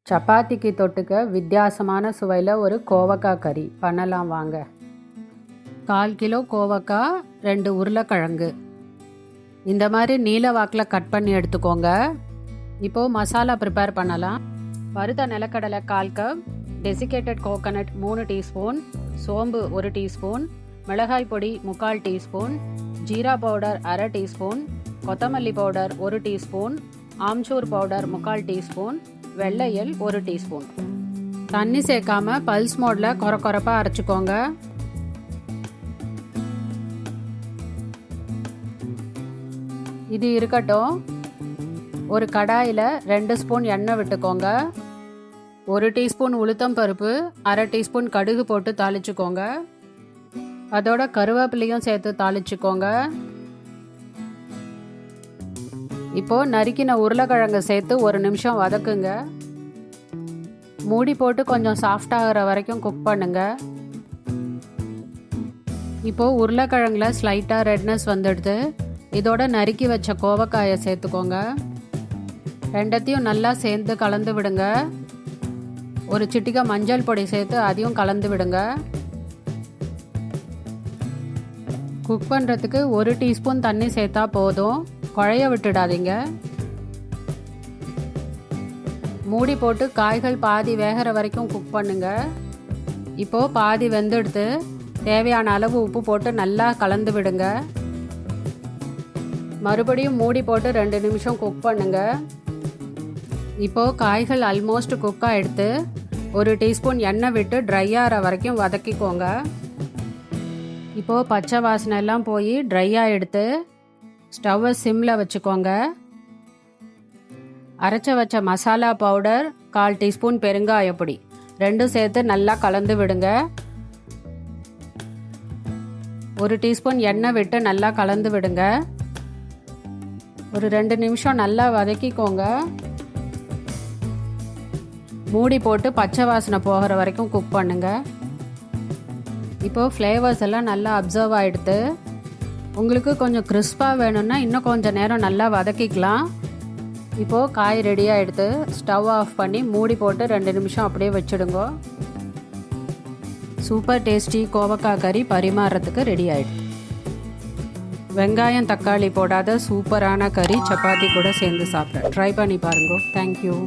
சப்பாத்திக்கு தொட்டுக்க வித்தியாசமான சுவையில் ஒரு கோவக்காய் கறி பண்ணலாம் வாங்க. 1/4 கிலோ கோவக்காய், 2 உருளைக்கிழங்கு இந்த மாதிரி நீல வாக்கில் கட் பண்ணி எடுத்துக்கோங்க. இப்போது மசாலா ப்ரிப்பேர் பண்ணலாம். வறுத்த நிலக்கடலை 1/4 கப், டெசிகேட்டட் கோகனட் 3 டீஸ்பூன், சோம்பு 1 டீஸ்பூன், மிளகாய் பொடி 3/4 டீஸ்பூன், ஜீரா பவுடர் 1/2 டீஸ்பூன், கொத்தமல்லி powder 1 teaspoon, amchur powder 3/4 teaspoon, வெள்ளையல் 1 டீஸ்பூன். தண்ணி சேர்க்காம பல்ஸ் மோடில் கொரப்பாக அரைச்சிக்கோங்க. இது இருக்கட்டும். ஒரு கடாயில் 2 ஸ்பூன் எண்ணெய் விட்டுக்கோங்க. 1 டீஸ்பூன் உளுத்தம் பருப்பு, 1/2 டீஸ்பூன் கடுகு போட்டு தாளிச்சுக்கோங்க. அதோட கருவேப்பிலையும் சேர்த்து தாளிச்சுக்கோங்க. இப்போது நறுக்கின உருளைக்கிழங்கை சேர்த்து 1 நிமிஷம் வதக்குங்க. மூடி போட்டு கொஞ்சம் சாஃப்டாகிற வரைக்கும் குக் பண்ணுங்க. இப்போது உருளைக்கிழங்குல ஸ்லைட்டாக ரெட்னஸ் வந்துடுது. இதோட நறுக்கி வச்ச கோவக்காயை சேர்த்துக்கோங்க. ரெண்டத்தையும் நல்லா சேர்ந்து கலந்து விடுங்க. ஒரு சிட்டிகை மஞ்சள் பொடி சேர்த்து அதையும் கலந்து விடுங்க. குக் பண்ணுறதுக்கு 1 டீஸ்பூன் தண்ணி சேர்த்தா போதும். குழைய விட்டுடாதீங்க. மூடி போட்டு காய்கள் பாதி வேகிற வரைக்கும் குக் பண்ணுங்க. இப்போது பாதி வெந்தெடுத்து தேவையான அளவு உப்பு போட்டு நல்லா கலந்து விடுங்க. மறுபடியும் மூடி போட்டு 2 நிமிஷம் குக் பண்ணுங்க. இப்போது காய்கள் ஆல்மோஸ்ட் குக்காக எடுத்து 1 டீஸ்பூன் எண்ணெய் விட்டு ட்ரை ஆகிற வரைக்கும் வதக்கிக்கோங்க. இப்போது பச்சை வாசனை எல்லாம் போய் ட்ரையாக எடுத்து ஸ்டவ்வை சிம்மில் வச்சுக்கோங்க. அரைச்சி வச்ச மசாலா பவுடர், 1/4 டீஸ்பூன் பெருங்காயப்பொடி ரெண்டும் சேர்த்து நல்லா கலந்து விடுங்க. 1 டீஸ்பூன் எண்ணெய் விட்டு நல்லா கலந்து விடுங்க. ஒரு 2 நிமிஷம் நல்லா வதக்கிக்கோங்க. மூடி போட்டு பச்சை வாசனை போகிற வரைக்கும் குக் பண்ணுங்க. இப்போது ஃப்ளேவர்ஸ் எல்லாம் நல்லா அப்சர்வ் ஆகிடுது. உங்களுக்கு கொஞ்சம் கிறிஸ்பாக வேணும்னா இன்னும் கொஞ்சம் நேரம் நல்லா வதக்கிக்கலாம். இப்போது காய் ரெடியாக எடுத்து ஸ்டவ் ஆஃப் பண்ணி மூடி போட்டு 2 நிமிஷம் அப்படியே வச்சுடுங்க. சூப்பர் டேஸ்டி கோவக்காய் கறி பரிமாறுறதுக்கு ரெடி ஆகிடுது. வெங்காயம் தக்காளி போடாத சூப்பரான கறி சப்பாத்தி கூட சேர்ந்து சாப்பிட்றேன். ட்ரை பண்ணி பாருங்க. தேங்க்யூ.